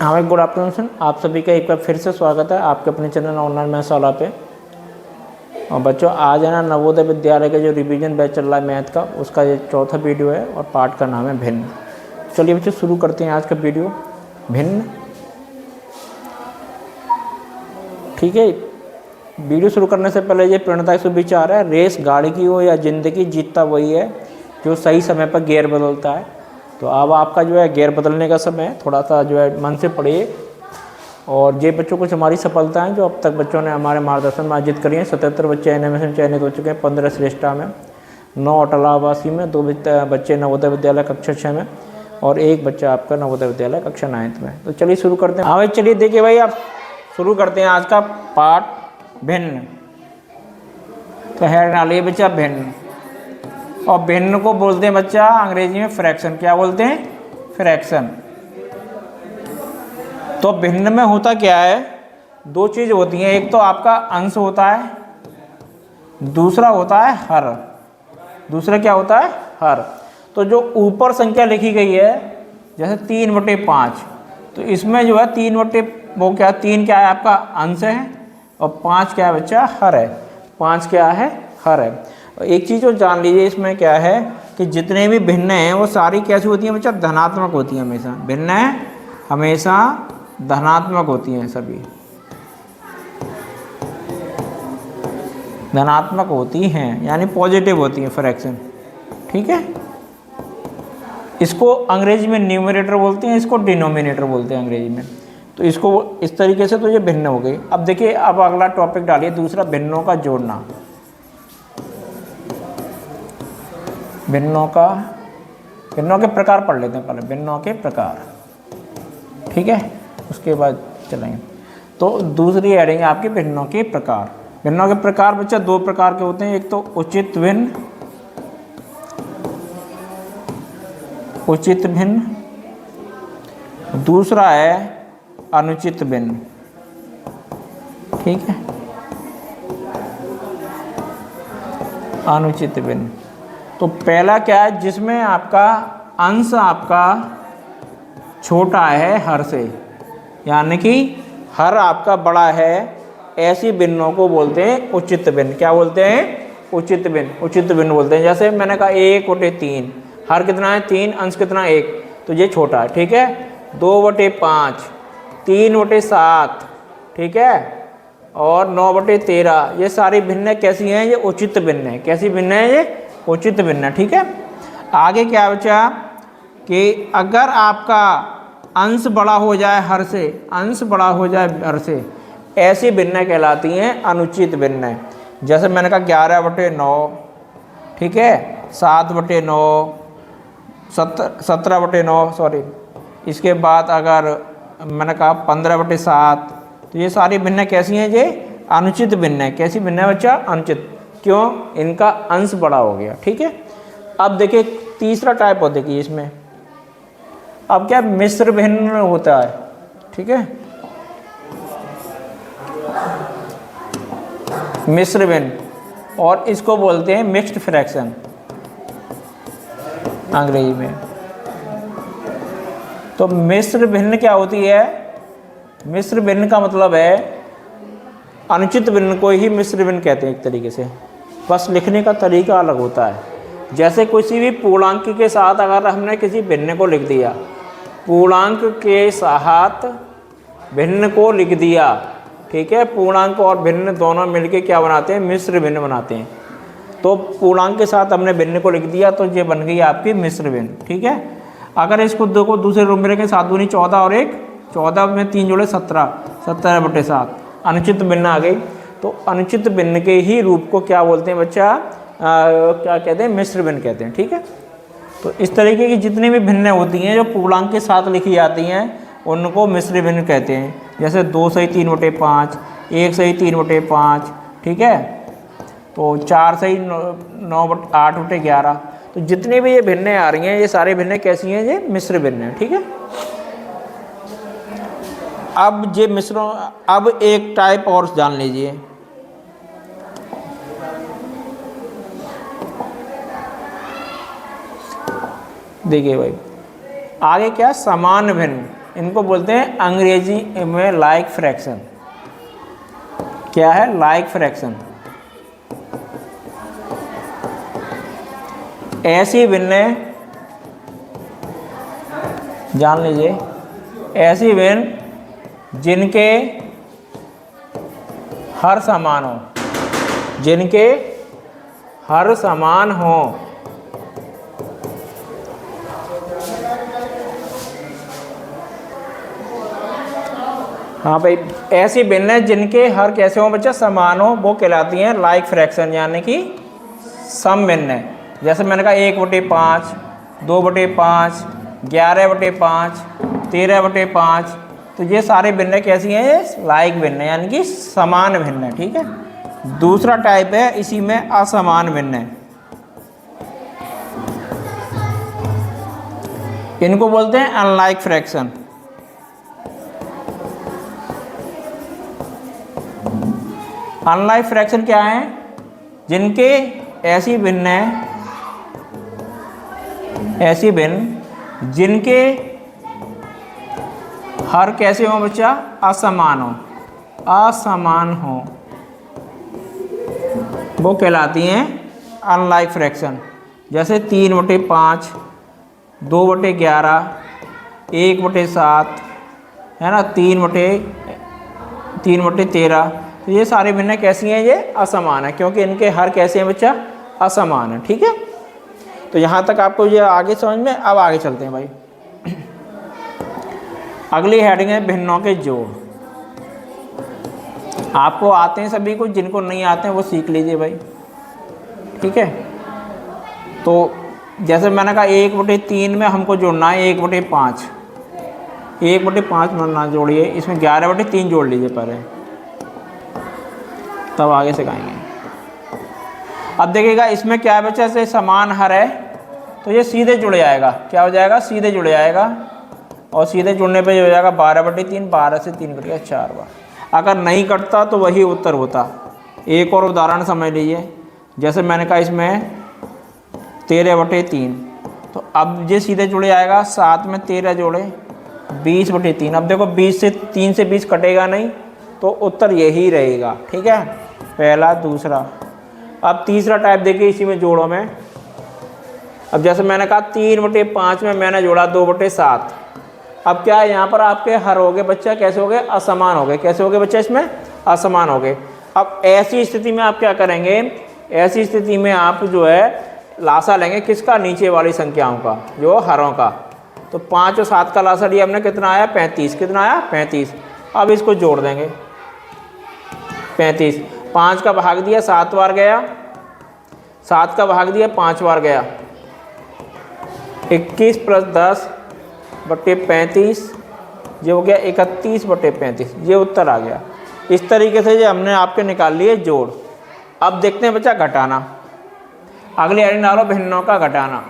हाँ, good afternoon. आप सभी का एक बार फिर से स्वागत है आपके अपने चैनल ऑनलाइन मैथ्स वाला पे। और बच्चों, आज है ना नवोदय विद्यालय का जो रिवीजन बैच चल रहा है मैथ का, उसका ये चौथा वीडियो है और पार्ट का नाम है भिन्न। चलिए बच्चों शुरू करते हैं आज का वीडियो भिन्न। ठीक है, वीडियो शुरू करने से पहले ये प्रणता एक विचार है, रेस गाड़ी की हो या जिंदगी, जीतता वही है जो सही समय पर गियर बदलता है। तो अब आपका जो है गियर बदलने का समय है, थोड़ा सा जो है मन से पढ़िए। और ये बच्चों कुछ हमारी सफलताएं जो अब तक बच्चों ने हमारे मार्गदर्शन में अर्जित करी हैं। 77 बच्चे एनएमएस में चयनित हो चुके हैं, 15 श्रेष्ठा में, 9 अटल आवासी में, 2 बच्चे नवोदय विद्यालय कक्षा 6 में और 1 बच्चा आपका नवोदय विद्यालय कक्षा 9 में। तो चलिए शुरू करते हैं। हाँ भाई, चलिए देखिए भाई, आप शुरू करते हैं आज का पाठ भिन्न। तो है डालिए बच्चा भिन्न, और भिन्न को बोलते हैं बच्चा अंग्रेजी में फ्रैक्शन। क्या बोलते हैं? फ्रैक्शन। तो भिन्न में होता क्या है, 2 चीज़ होती हैं, एक तो आपका अंश होता है, दूसरा होता है हर। दूसरा क्या होता है? हर। तो जो ऊपर संख्या लिखी गई है जैसे 3/5, तो इसमें जो है 3 क्या है आपका अंश है और 5 क्या है बच्चा? हर है। 5 क्या है? हर है। और एक चीज़ जो जान लीजिए इसमें क्या है कि जितने भी भिन्न हैं वो सारी कैसी होती हैं बच्चा? धनात्मक होती हैं हमेशा। भिन्न है हमेशा धनात्मक होती हैं, सभी धनात्मक होती हैं, यानी पॉजिटिव होती हैं फ्रैक्शन। ठीक है, इसको अंग्रेजी में न्यूमरेटर बोलते हैं, इसको डिनोमिनेटर बोलते हैं अंग्रेजी में। तो इसको इस तरीके से तो ये भिन्न हो गई। अब देखिए, अब अगला टॉपिक डालिए दूसरा, भिन्नों का जोड़ना। भिन्नों के प्रकार पढ़ लेते हैं पहले, भिन्नों के प्रकार। ठीक है, उसके बाद चलेंगे। तो दूसरी हेडिंग है आपकी भिन्नों के प्रकार। भिन्नों के प्रकार बच्चा 2 प्रकार के होते हैं, एक तो उचित भिन्न, दूसरा है अनुचित भिन्न। ठीक है, अनुचित भिन्न। तो पहला क्या है, जिसमें आपका अंश आपका छोटा है हर से, यानी कि हर आपका बड़ा है, ऐसी भिन्नों को बोलते हैं उचित भिन्न। क्या बोलते हैं? उचित भिन्न। उचित भिन्न बोलते हैं। जैसे मैंने कहा 1/3, हर कितना है? 3, अंश कितना? 1, तो ये छोटा है। ठीक है, 2/5, 3/7, ठीक है, और 9/13, ये सारी भिन्न कैसी हैं? ये उचित भिन्न है। कैसी भिन्न है? ये उचित भिन्न है। ठीक है, आगे क्या बचा कि अगर आपका अंश बड़ा हो जाए हर से, अंश बड़ा हो जाए हर से, ऐसी भिन्न कहलाती हैं अनुचित भिन्न। जैसे मैंने कहा 11/9, ठीक है, 7/9, 17/9, सॉरी। इसके बाद अगर मैंने कहा 15/7, तो ये सारी भिन्न कैसी हैं? ये अनुचित भिन्न है। कैसी भिन्न है बच्चा? अनुचित। क्यों? इनका अंश बड़ा हो गया। ठीक है, अब देखिए तीसरा टाइप हो, देखिए इसमें अब क्या मिश्र भिन्न होता है। ठीक है, मिश्र भिन्न, और इसको बोलते हैं मिक्स्ड फ्रैक्शन अंग्रेजी में। तो मिश्र भिन्न क्या होती है? मिश्र भिन्न का मतलब है अनुचित भिन्न को ही मिश्र भिन्न कहते हैं एक तरीके से, बस लिखने का तरीका अलग होता है। जैसे किसी भी पूर्णांक के साथ अगर हमने किसी भिन्न को लिख दिया, पूर्णांक के साथ भिन्न को लिख दिया, ठीक है, पूर्णांक और भिन्न दोनों मिलके क्या बनाते हैं? मिश्र भिन्न बनाते हैं। तो पूर्णांक के साथ हमने भिन्न को लिख दिया तो ये बन गई आपकी मिश्र भिन्न। ठीक है, अगर इसको दो को दूसरे रूप में रखें, 7 दूनी 14 और 1 14 में 3 जोड़े 17, 17/7, अनुचित भिन्न आ गई। तो अनुचित भिन्न के ही रूप को क्या बोलते हैं बच्चा? क्या कहते हैं? मिश्र भिन्न कहते हैं। ठीक है, तो इस तरीके की जितनी भी भिन्न होती हैं जो पूर्णांक के साथ लिखी जाती हैं उनको मिश्र भिन्न कहते हैं। जैसे 2 सही 3/5, 1 सही 3/5, ठीक है, तो 4 सही 8/11। तो जितनी भी ये भिन्न आ रही हैं ये सारी भिन्न कैसी हैं? ये मिश्र भिन्न है। ठीक है, अब ये मिश्रों, अब एक टाइप और जान लीजिए, देखिए भाई आगे क्या, समान भिन्न, इनको बोलते हैं अंग्रेजी में लाइक फ्रैक्शन। क्या है? Like fraction. ऐसी भिन्न, जान लीजिए, ऐसी भिन्न जिनके हर समान हो, जिनके हर समान हो। हाँ भाई, ऐसी भिन्न जिनके हर कैसे हो बच्चा? समान हो, वो कहलाती हैं लाइक फ्रैक्शन, यानी कि सम भिन्न। जैसे मैंने कहा 1/5, 2/5, 11/5, 13/5, तो ये सारे भिन्न कैसी हैं? ये लाइक भिन्न यानी कि समान भिन्न। ठीक है। दूसरा टाइप है इसी में असमान भिन्न। इनको बोलते हैं अनलाइक फ्रैक्शन। अनलाइक फ्रैक्शन क्या है? जिनके ऐसी भिन्न है, ऐसी भिन्न जिनके हर कैसे हो बच्चा? असमान हो, असमान हो, वो कहलाती हैं अनलाइक फ्रैक्शन। जैसे 3/5, 2/11, 1/7, है ना, 3/13। तो ये सारी भिन्न कैसी हैं? ये असमान है, क्योंकि इनके हर कैसे हैं बच्चा? असमान है। ठीक है। तो यहाँ तक आपको ये आगे समझ में। अब आगे चलते हैं भाई। अगली हेडिंग है भिन्नों के जोड़। आपको आते हैं सभी को, जिनको नहीं आते हैं वो सीख लीजिए भाई। ठीक है। तो जैसे मैंने कहा 1/3 में हमको जोड़ना है 1/5। 1/5 ना जोड़िए, इसमें 11/3 जोड़ लीजिए पहले, तब आगे से गाएंगे। अब देखिएगा इसमें क्या है बच्चा? से समान हर है तो ये सीधे जुड़ जाएगा। क्या हो जाएगा? सीधे जुड़ जाएगा। और सीधे जुड़ने पे हो जाएगा 12/3, 12 से 3 कट गया 4 बार। अगर नहीं कटता तो वही उत्तर होता। एक और उदाहरण समझ लीजिए। जैसे मैंने कहा इसमें 13/3, तो अब ये सीधे जुड़ जाएगा। 7 में 13 जोड़े 20/3। अब देखो 20 से 3 से 20 कटेगा नहीं, तो उत्तर यही रहेगा। ठीक है, पहला दूसरा। अब तीसरा टाइप देखिए इसी में जोड़ों में। अब जैसे मैंने कहा 3/5 में मैंने जोड़ा 2/7। अब क्या है यहाँ पर आपके हर हो गए बच्चा? कैसे हो गए? असमान हो गए। कैसे हो गए बच्चा? इसमें असमान हो गए। अब ऐसी स्थिति में आप क्या करेंगे? ऐसी स्थिति में आप जो है लासा लेंगे किसका? नीचे वाली संख्याओं का, जो हरों का। तो 5 और 7 का लासा लिया हमने, कितना आया? 35। कितना आया? 35। अब इसको जोड़ देंगे 35। 5 का भाग दिया 7 बार गया, 7 का भाग दिया 5 बार गया। 21 + 10/35, ये हो गया 31/35। ये उत्तर आ गया। इस तरीके से ये हमने आपके निकाल लिए जोड़। अब देखते हैं बच्चा घटाना। अगली हेडिंग डालो भिन्नों का घटाना।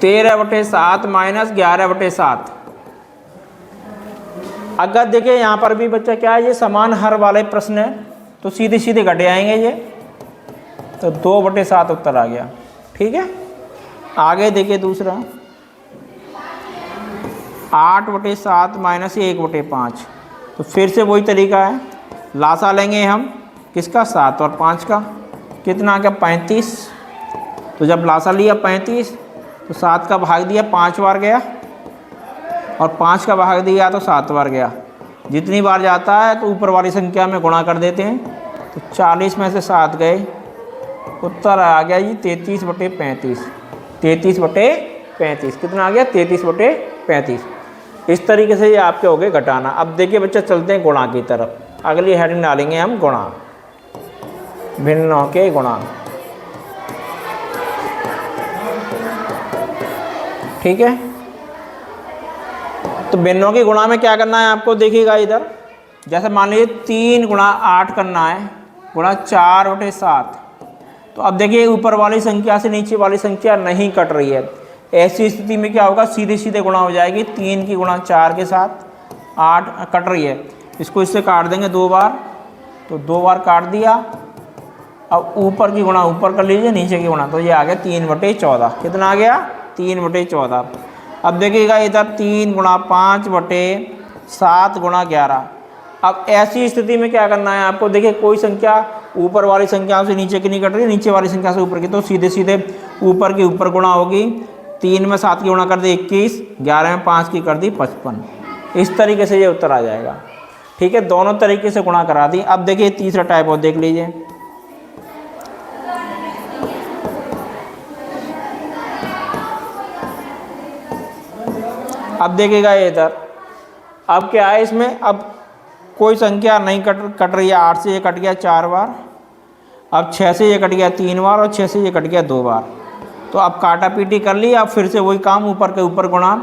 (13/7 - 11/7)। अगर देखिए यहाँ पर भी बच्चा क्या है? ये समान हर वाले प्रश्न है, तो सीधे सीधे घटे आएंगे ये। तो 2/7 उत्तर आ गया। ठीक है। आगे देखिए दूसरा 8/7 - 1/5। तो फिर से वही तरीका है। लासा लेंगे हम किसका? 7 और 5 का। कितना आ गया? 35। तो जब लासा लिया 35, तो 7 का भाग दिया 5 बार गया, और 5 का भाग दिया तो 7 बार गया। जितनी बार जाता है तो ऊपर वाली संख्या में गुणा कर देते हैं। तो 40 में से 7 गए, उत्तर आ गया जी 33/35। 33/35 कितना आ गया? 33/35। इस तरीके से ये आपके हो गए घटाना। अब देखिए बच्चा चलते हैं गुणा की तरफ। अगली हेडिंग डालेंगे हम गुणा, भिन्नों के गुणा। ठीक है। तो भिन्नों की गुणा में क्या करना है आपको? देखिएगा इधर, जैसे मान लीजिए 3 × 8 करना है, गुणा 4/7। तो अब देखिए ऊपर वाली संख्या से नीचे वाली संख्या नहीं कट रही है। ऐसी स्थिति में क्या होगा? सीधे सीधे गुणा हो जाएगी। 3 की गुणा 4 के साथ, 8 कट रही है, इसको इससे काट देंगे 2 बार। तो 2 बार काट दिया, अब ऊपर की गुणा ऊपर कर लीजिए, नीचे की गुणा, तो ये आ गया 3/14। कितना आ गया? 3/14। अब देखिएगा इधर 3 × 5/7 × 11। अब ऐसी स्थिति में क्या करना है आपको? देखिए कोई संख्या ऊपर वाली संख्या से नीचे की नहीं कट रही, नीचे वाली संख्या से ऊपर की, तो सीधे सीधे ऊपर की ऊपर गुणा होगी। 3 में 7 की गुणा कर दी 21, 11 में 5 की कर दी 55। इस तरीके से ये उत्तर आ जाएगा। ठीक है, दोनों तरीके से गुणा करा दी। अब देखिए तीसरा टाइप और देख लीजिए। अब देखिएगा ये इधर, अब क्या है इसमें? अब कोई संख्या नहीं कट रही है। 8 से ये कट गया 4 बार, अब 6 से ये कट गया 3 बार, और 6 से ये कट गया 2 बार। तो अब काटा पीटी कर ली। अब फिर से वही काम, ऊपर के ऊपर गुणा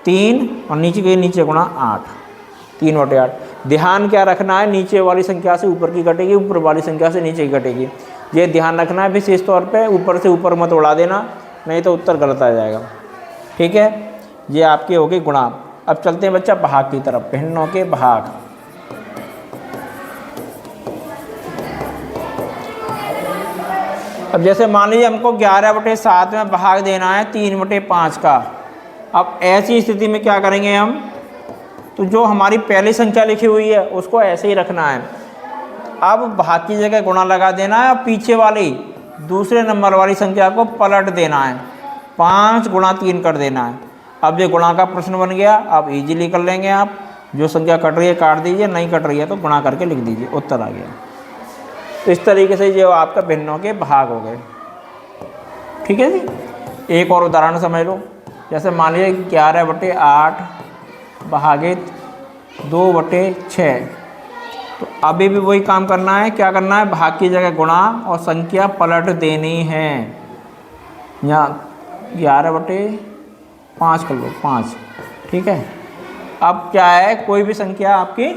3 और नीचे के नीचे गुणा 8, 3/8। ध्यान क्या रखना है? नीचे वाली संख्या से ऊपर की घटेगी, ऊपर वाली संख्या से नीचे की घटेगी। ये ध्यान रखना है विशेष तौर पे। ऊपर से ऊपर मत उड़ा देना, नहीं तो उत्तर गलत आ जाएगा। ठीक है, ये आपकी होगी गुणा। अब चलते हैं बच्चा भाग की तरफ, भिन्नों के भाग। अब जैसे मान लीजिए हमको 11/7 में भाग देना है 3/5 का। अब ऐसी स्थिति में क्या करेंगे हम? तो जो हमारी पहली संख्या लिखी हुई है उसको ऐसे ही रखना है। अब भाग की जगह गुणा लगा देना है, और पीछे वाली दूसरे नंबर वाली संख्या को पलट देना है, 5 × 3 कर देना है। अब ये गुणा का प्रश्न बन गया। अब इजीली कर लेंगे आप। जो संख्या कट रही है काट दीजिए, नहीं कट रही है तो गुणा करके लिख दीजिए, उत्तर आ गया। तो इस तरीके से जो आपका भिन्नों के भाग हो गए। ठीक है जी। एक और उदाहरण समझ लो। जैसे मान लीजिए 11/8 भागित 2/6। तो अभी भी वही काम करना है। क्या करना है? भाग की जगह गुणा और संख्या पलट देनी है। यहाँ 11/5 कर लो, 5। ठीक है। अब क्या है? कोई भी संख्या आपकी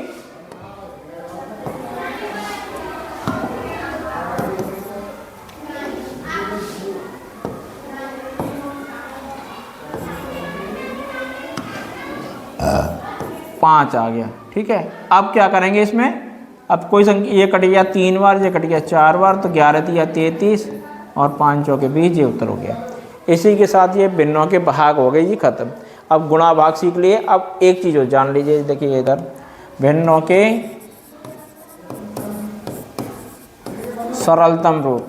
पाँच आ गया। ठीक है। अब क्या करेंगे इसमें? अब कोई संख्या, ये कट गया 3 बार, ये कट गया 4 बार, तो 11 × 33 और 5 चौके 20, ये उत्तर हो गया। इसी के साथ ये भिन्नों के भाग हो गए जी खत्म। अब गुणा भाग सीख लिए। अब एक चीज़ और जान लीजिए, देखिए इधर भिन्नों के सरलतम रूप।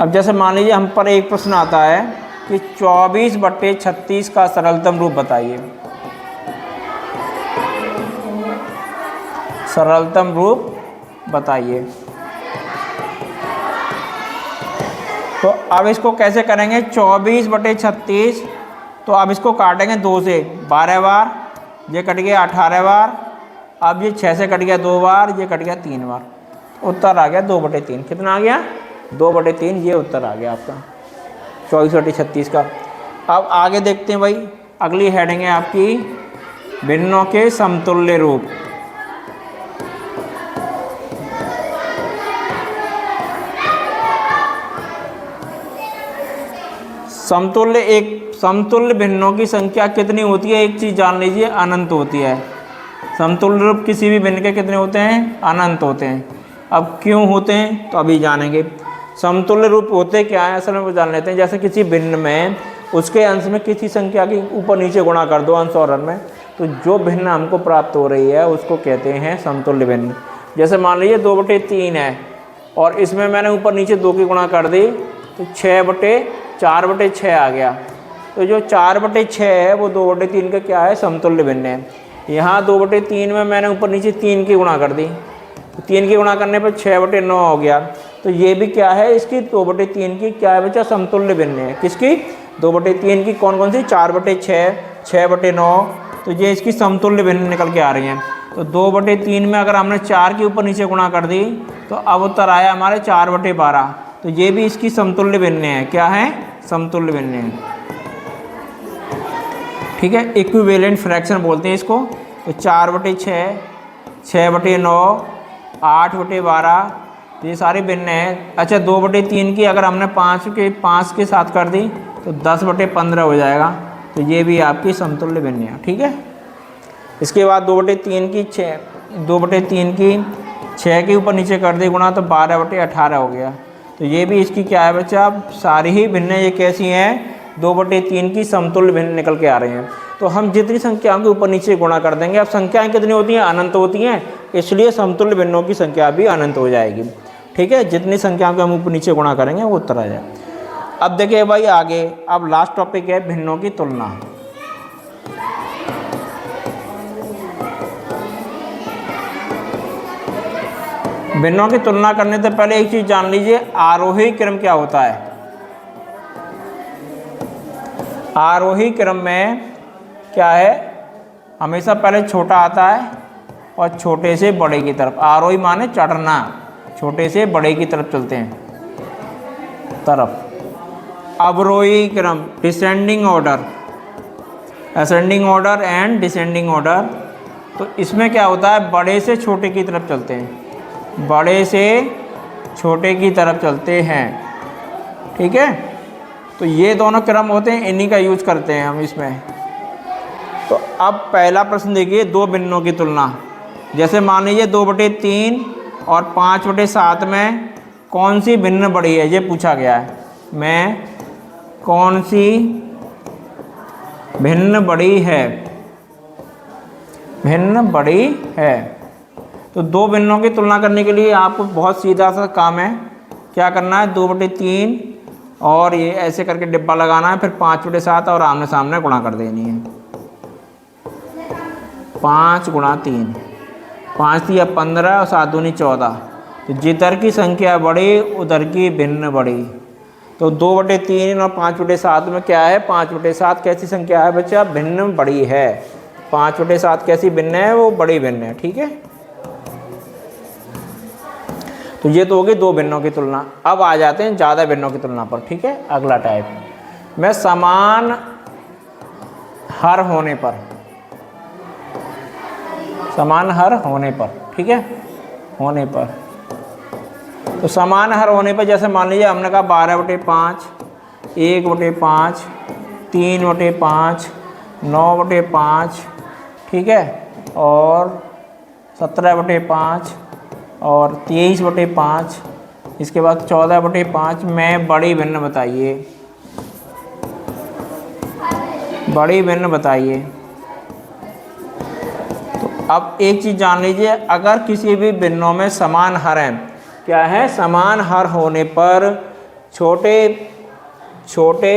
अब जैसे मान लीजिए हम पर एक प्रश्न आता है कि 24/36 का सरलतम रूप बताइए। सरलतम रूप बताइए। तो अब इसको कैसे करेंगे? 24/36, तो अब इसको काटेंगे 2 से 12 बार, ये कट गया 18 बार। अब ये 6 से कट गया 2 बार, ये कट गया 3 बार। उत्तर आ गया 2/3। कितना आ गया? 2/3। ये उत्तर आ गया आपका 24/36 का। अब आगे देखते हैं भाई, अगली हेडिंग है आपकी भिन्नों के समतुल्य रूप। समतुल्य भिन्नों की संख्या कितनी होती है? एक चीज़ जान लीजिए, अनंत होती है। समतुल्य रूप किसी भी भिन्न के कितने होते हैं? अनंत होते हैं। अब क्यों होते हैं तो अभी जानेंगे। समतुल्य रूप होते क्या है असल में वो जान लेते हैं। जैसे किसी भिन्न में उसके अंश में किसी संख्या की ऊपर नीचे गुणा कर दो अंश और हर में, तो जो भिन्न हमको प्राप्त हो रही है उसको कहते हैं समतुल्य भिन्न। जैसे मान लीजिए 2/3 है और इसमें मैंने ऊपर नीचे 2 की गुणा कर दी, तो 4/6 आ गया। तो जो 4/6 है वो 2/3 का क्या है? समतुल्य भिन्न है। यहाँ 2/3 में मैंने ऊपर नीचे 3 की गुणा कर दी, तो 3 की गुणा करने पर 6/9 हो गया। तो ये भी क्या है? इसकी 2/3 की क्या है बच्चा? समतुल्य भिन्न है। किसकी? 2/3 की। कौन कौन सी? 4/6, 6/9। तो ये इसकी समतुल्य भिन्न निकल के आ रही हैं। तो 2/3 में अगर हमने 4 के ऊपर नीचे गुणा कर दी तो अब उत्तर आया हमारे 4/12। तो ये भी इसकी समतुल्य भिन्न है। क्या है? समतुल्य भिन्न है। ठीक है। इक्विवेलेंट फ्रैक्शन बोलते हैं इसको। तो 4/6, 6/9, 8/12, तो ये सारे भिन्न हैं। अच्छा 2/3 की अगर हमने 5 के साथ कर दी तो 10/15 हो जाएगा। तो ये भी आपकी समतुल्य भिन्न है। ठीक है। इसके बाद 2/3 की 2/3 की 6 के ऊपर नीचे कर दी गुणा तो 12/18 हो गया। तो ये भी इसकी क्या है बच्चा, अब सारी ही भिन्न ये कैसी हैं, 2/3 की समतुल्य भिन्न निकल के आ रही हैं। तो हम जितनी संख्याओं के ऊपर नीचे गुणा कर देंगे, अब संख्याएं कितनी होती हैं, अनंत होती हैं, इसलिए समतुल्य भिन्नों की संख्या भी अनंत हो जाएगी। ठीक है, जितनी संख्याओं के हम ऊपर नीचे गुणा करेंगे वो उत्तर आ जाए। अब देखिए भाई आगे, अब लास्ट टॉपिक है भिन्नों की तुलना। भिन्नों की तुलना करने से पहले एक चीज जान लीजिए, आरोही क्रम क्या होता है। आरोही क्रम में क्या है, हमेशा पहले छोटा आता है और छोटे से बड़े की तरफ, आरोही माने चढ़ना, छोटे से बड़े की तरफ चलते हैं तरफ। अवरोही क्रम, descending order, ascending order and descending order. तो इसमें क्या होता है, बड़े से छोटे की तरफ चलते हैं, बड़े से छोटे की तरफ चलते हैं। ठीक है, तो ये दोनों क्रम होते हैं, इन्हीं का यूज करते हैं हम इसमें। तो अब पहला प्रश्न देखिए, दो भिन्नों की तुलना। जैसे मान लीजिए 2/3 और 5/7 में कौन सी भिन्न बड़ी है, ये पूछा गया है। मैं कौन सी भिन्न बड़ी है, भिन्न बड़ी है। तो दो भिन्नों की तुलना करने के लिए आपको बहुत सीधा सा काम है, क्या करना है, 2/3 और ये ऐसे करके डिब्बा लगाना है, फिर 5/7 और आमने सामने गुणा कर देनी है। 5 × 3, 5 × 15 और 7 दूनी 14। तो जिधर की संख्या बड़ी उधर की भिन्न बड़ी। तो 2/3 और 5/7 में क्या है, 5/7 कैसी संख्या है बच्चा, भिन्न बड़ी है। 5/7 कैसी भिन्न है, वो बड़ी भिन्न है। ठीक है, तो ये तो होगी दो भिन्नों की तुलना। अब आ जाते हैं ज़्यादा भिन्नों की तुलना पर। ठीक है, अगला टाइप में समान हर होने पर, समान हर होने पर। ठीक है, होने पर, तो समान हर होने पर जैसे मान लीजिए हमने कहा 12/5, 1/5, 3/5, 9/5, ठीक है, और 17/5 और 23/5, इसके बाद 14/5 में बड़ी भिन्न बताइए, बड़ी भिन्न बताइए। तो अब एक चीज़ जान लीजिए, अगर किसी भी भिन्नों में समान हर हैं, क्या है, समान हर होने पर छोटे छोटे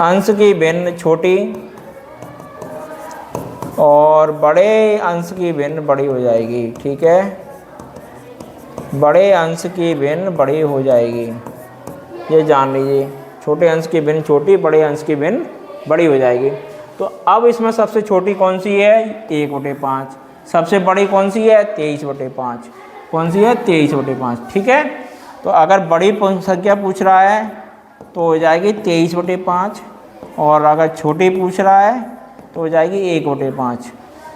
अंश की भिन्न छोटी और बड़े अंश की भिन्न बड़ी हो जाएगी। ठीक है, बड़े अंश की भिन्न बड़ी हो जाएगी, ये जान लीजिए। छोटे अंश की भिन्न छोटी, बड़े अंश की भिन्न बड़ी हो जाएगी। तो अब इसमें सबसे छोटी कौन सी है, 1/5। सबसे बड़ी कौन सी है, 23/5। कौन सी है, 23/5। ठीक है, तो अगर बड़ी संख्या पूछ रहा है तो हो जाएगी 23/5, और अगर छोटी पूछ रहा है तो हो जाएगी 1/5।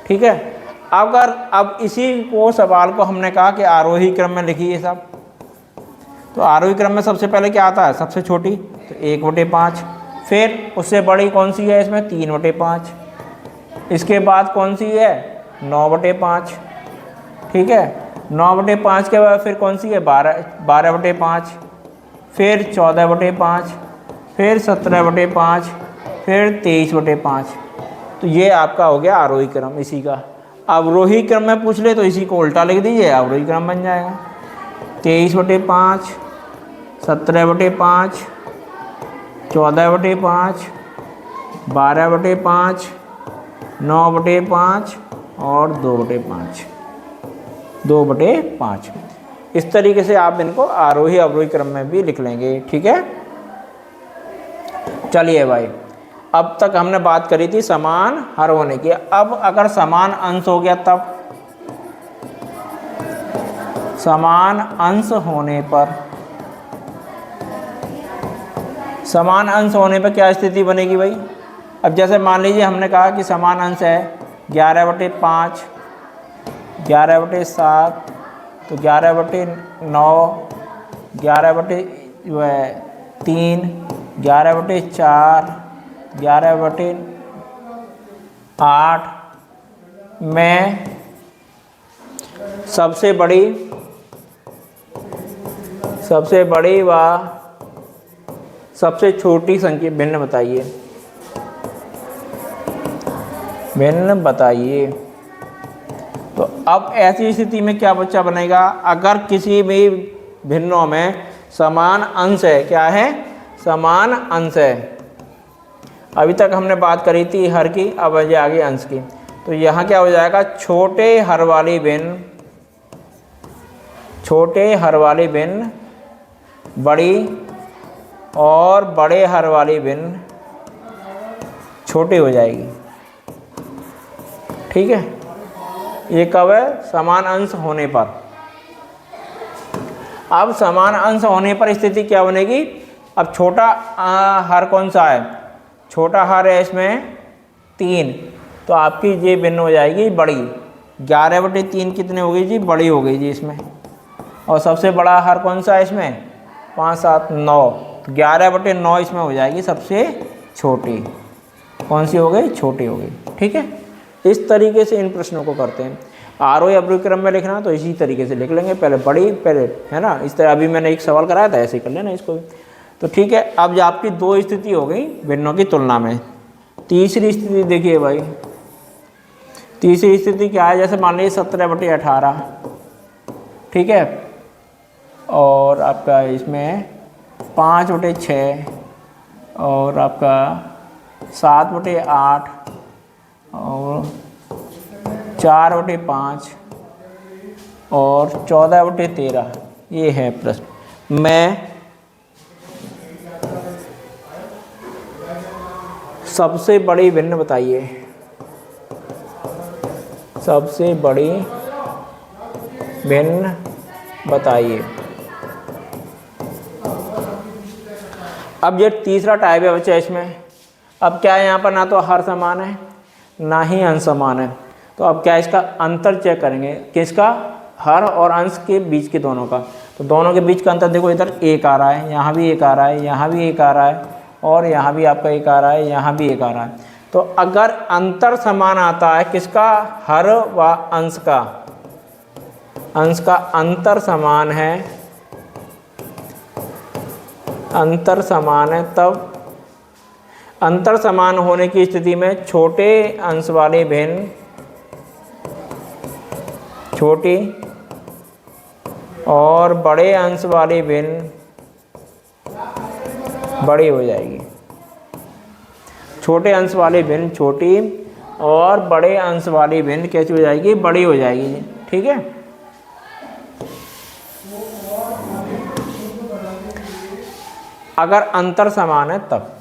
ठीक है, अगर अब इसी को सवाल को हमने कहा कि आरोही क्रम में लिखिए सब, तो आरोही क्रम में सबसे पहले क्या आता है, सबसे छोटी, तो 1/5। फिर उससे बड़ी कौन सी है इसमें, 3/5। इसके बाद कौन सी है, 9/5। ठीक है, 9/5 के बाद फिर कौन सी है, 12/5, फिर 14/5, फिर 17/5, फिर 23/5। तो ये आपका हो गया आरोही क्रम इसी का। अवरोही क्रम में पूछ ले तो इसी को उल्टा लिख दीजिए, अवरोही क्रम बन जाएगा। 23/5, 17/5, 14/5, 12/5, 9/5 और 2/5, 2/5। इस तरीके से आप इनको आरोही अवरोही क्रम में भी लिख लेंगे। ठीक है, चलिए भाई, अब तक हमने बात करी थी समान हर होने की। अब अगर समान अंश हो गया तब, समान अंश होने पर, समान अंश होने पर क्या स्थिति बनेगी भाई। अब जैसे मान लीजिए हमने कहा कि समान अंश है 11/5, 11/7, तो 11/9, 11/3, 11/4, 11/8, में सबसे बड़ी व सबसे छोटी संख्या भिन्न बताइए। भिन्न बताइए। तो अब ऐसी स्थिति में क्या बच्चा बनेगा, अगर किसी भी भिन्नों में समान अंश है, क्या है, समान अंश है। अभी तक हमने बात करी थी हर की, अब ये आगे अंश की। तो यहाँ क्या हो जाएगा, छोटे हर वाली भिन्न बड़ी और बड़े हर वाली भिन्न छोटी हो जाएगी। ठीक है, ये कब है, समान अंश होने पर। अब समान अंश होने पर स्थिति क्या बनेगी, अब छोटा हर कौन सा है, छोटा हर है इसमें 3, तो आपकी ये भिन्न हो जाएगी बड़ी। 11/3 कितने हो गई जी, बड़ी हो गई जी इसमें। और सबसे बड़ा हर कौन सा है इसमें, 5, 7, 9, तो 11/9 इसमें हो जाएगी सबसे छोटी। कौन सी हो गई, छोटी हो गई। ठीक है, इस तरीके से इन प्रश्नों को करते हैं। आरोही अवरोही क्रम में लिखना तो इसी तरीके से लिख लेंगे, पहले बड़ी पहले, है ना, इस तरह। अभी मैंने एक सवाल कराया था, ऐसे ही कर लेना इसको भी। तो ठीक है, अब जो आपकी 2 स्थिति हो गई भिन्नों की तुलना में। तीसरी स्थिति देखिए भाई, तीसरी स्थिति क्या है, जैसे मान लीजिए 17/18, ठीक है, और आपका इसमें 5/6 और आपका 7/8 और 4/5 और 14/13, ये है प्रश्न। मैं सबसे बड़ी भिन्न बताइए। सबसे बड़ी भिन्न बताइए। अब ये तीसरा टाइप है बच्चा इसमें। अब क्या है, यहाँ पर ना तो हर समान है ना ही अंश समान है, तो अब क्या इसका अंतर चेक करेंगे, किसका, हर और अंश के बीच के दोनों का। तो दोनों के बीच का अंतर देखो, इधर 1 आ रहा है, यहाँ भी 1 आ रहा है, यहाँ भी 1 आ रहा है, और यहाँ भी आपका 1 आ रहा है, यहाँ भी 1 आ रहा है। तो अगर अंतर समान आता है किसका, हर व अंश का, अंश का अंतर समान है, अंतर समान है, तब अंतर समान होने की स्थिति में छोटे अंश वाले भिन्न छोटी और बड़े अंश वाली भिन्न बड़ी हो जाएगी। छोटे अंश वाली भिन्न छोटी और बड़े अंश वाली भिन्न कैसी हो जाएगी, बड़ी हो जाएगी। ठीक है, अगर अंतर समान है तब।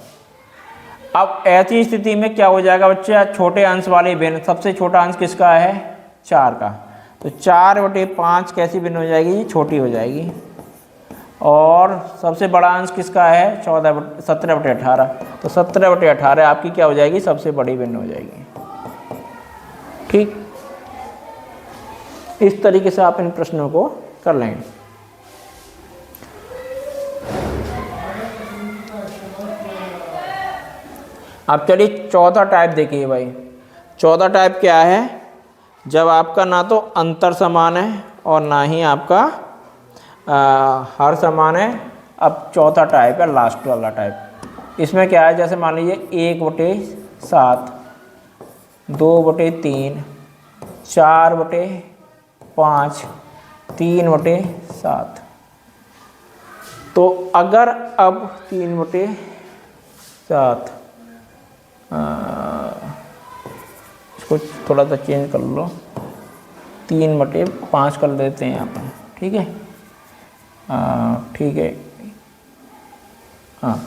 अब ऐसी स्थिति में क्या हो जाएगा बच्चा, छोटे अंश वाली भिन्न, सबसे छोटा अंश किसका है, 4 का, तो 4/5 कैसी भिन्न हो जाएगी, छोटी हो जाएगी। और सबसे बड़ा अंश किसका है, 17/18, तो 17/18 आपकी क्या हो जाएगी, सबसे बड़ी भिन्न हो जाएगी। ठीक, इस तरीके से आप इन प्रश्नों को कर लेंगे। अब चलिए चौथा टाइप देखिए भाई। चौथा टाइप क्या है, जब आपका ना तो अंतर समान है और ना ही आपका हर समान है। अब चौथा टाइप है, लास्ट वाला टाइप। इसमें क्या है, जैसे मान लीजिए 1/7, 2/3, 4/5, 3/7। तो अगर अब 3/7 इसको थोड़ा सा चेंज कर लो, 3/5 कर देते हैं यहाँ पर। ठीक है, ठीक है, हाँ।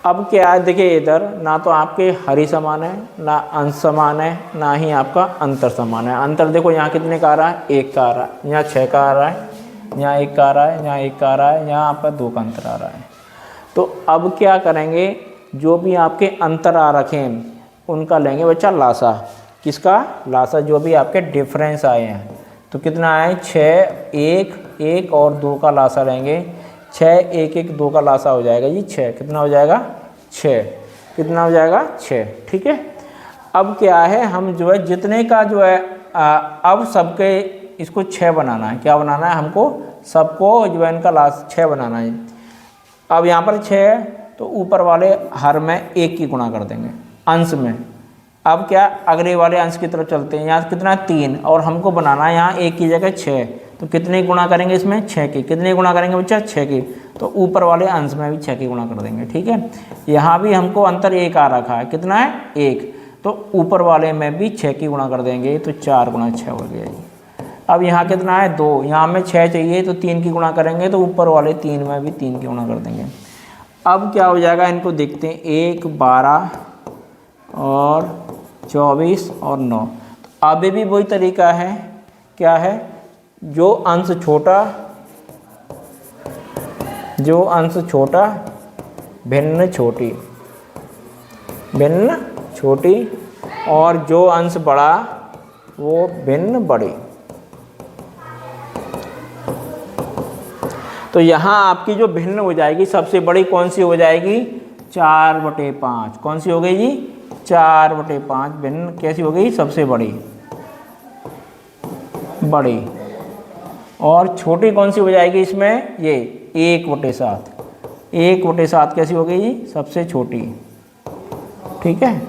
अब क्या है, देखिए इधर ना तो आपके हरी समान है, ना अंश समान है, ना ही आपका अंतर समान है। अंतर देखो यहाँ कितने का आ रहा है, 1 का आ रहा है, यहाँ 6 का आ रहा है, यहाँ 1 का आ रहा है, यहाँ 1 का आ रहा है, यहाँ आपका 2 का अंतर आ रहा है। तो अब क्या करेंगे, जो भी आपके अंतर आ रखे हैं उनका लेंगे बच्चा लासा। किसका, लासा, जो भी आपके डिफरेंस आए हैं। तो कितना आए, 6, 1, 1 और 2 का लासा लेंगे। 6, 1, 1, 2 का लासा हो जाएगा जी 6। कितना हो जाएगा, 6। कितना हो जाएगा, 6। ठीक है, अब क्या है, हम जो है जितने का जो है अब सबके इसको 6 बनाना है। क्या बनाना है हमको? सबको जो है इनका लास्ट 6 बनाना है। अब यहाँ पर 6 है तो ऊपर वाले हर में 1 की गुणा कर देंगे अंश में। अब क्या अगले वाले अंश की तरफ चलते हैं। यहाँ कितना 3 और हमको बनाना है यहाँ 1 की जगह 6, तो कितने गुणा करेंगे इसमें? 6 की। कितने गुणा करेंगे बच्चा? 6 की। तो ऊपर वाले अंश में भी 6 की गुणा कर देंगे। ठीक है, यहाँ भी हमको अंतर 1 आ रखा है। कितना है? 1। तो ऊपर वाले में भी 6 की गुणा कर देंगे, तो 4 गुणा 6 हो गया जी। अब यहाँ कितना है? 2। यहाँ में 6 चाहिए तो 3 की गुणा करेंगे, तो ऊपर वाले 3 में भी 3 की गुणा कर देंगे। अब क्या हो जाएगा, इनको देखते हैं। 1, 12 और 24 और 9। तो अभी भी वही तरीका है। क्या है? जो अंश छोटा भिन्न छोटी, भिन्न छोटी, और जो अंश बड़ा वो भिन्न बड़ी। तो यहाँ आपकी जो भिन्न हो जाएगी सबसे बड़ी कौन सी हो जाएगी? 4/5। कौन सी हो गई जी? 4/5 भिन्न कैसी हो गई? सबसे बड़ी। और छोटी कौन सी हो जाएगी इसमें? ये 1/7। 1/7 कैसी हो गई जी? सबसे छोटी। ठीक है,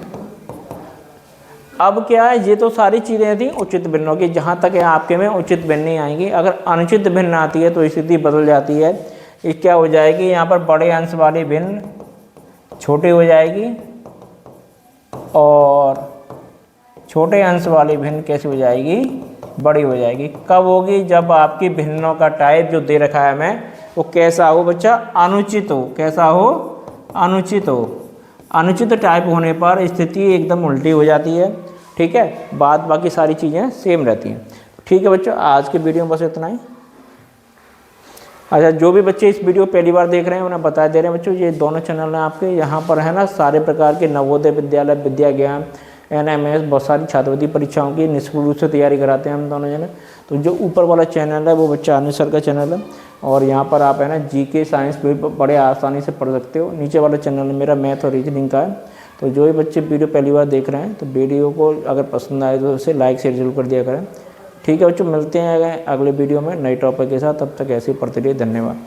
अब क्या है, ये तो सारी चीज़ें थी उचित भिन्नों की। जहाँ तक है आपके में उचित भिन्न नहीं आएंगी। अगर अनुचित भिन्न आती है तो स्थिति बदल जाती है। ये क्या हो जाएगी, यहाँ पर बड़े अंश वाली भिन्न छोटी हो जाएगी, और छोटे अंश वाली भिन्न कैसी हो जाएगी? बड़ी हो जाएगी। कब होगी? जब आपकी भिन्नों का टाइप जो दे रखा है हमें वो कैसा हो बच्चा? अनुचित हो। कैसा हो? अनुचित हो। अनुचित टाइप होने पर स्थिति एकदम उल्टी हो जाती है। ठीक है, बाकी सारी चीज़ें सेम रहती हैं। ठीक है बच्चों, आज के वीडियो में बस इतना ही। अच्छा, जो भी बच्चे इस वीडियो पहली बार देख रहे हैं उन्हें बता दे रहे हैं बच्चों, ये दोनों चैनल हैं आपके। यहाँ पर है ना सारे प्रकार के नवोदय विद्यालय, विद्या ज्ञान, NMS, बहुत सारी छात्रवृत्ति परीक्षाओं की निःशुल्क रूप से तैयारी कराते हैं हम दोनों जने। तो जो ऊपर वाला चैनल है वो बच्चा अनिल सर का चैनल है, और यहाँ पर आप है ना GK साइंस भी बड़े आसानी से पढ़ सकते हो। नीचे वाला चैनल मेरा मैथ और रीजनिंग का है। तो जो भी बच्चे वीडियो पहली बार देख रहे हैं तो वीडियो को अगर पसंद आए तो उसे लाइक शेयर जरूर कर दिया करें। ठीक है बच्चों, मिलते हैं अगले वीडियो में नई टॉपिक के साथ। तब तक ऐसे ही पढ़ते रहिए। धन्यवाद।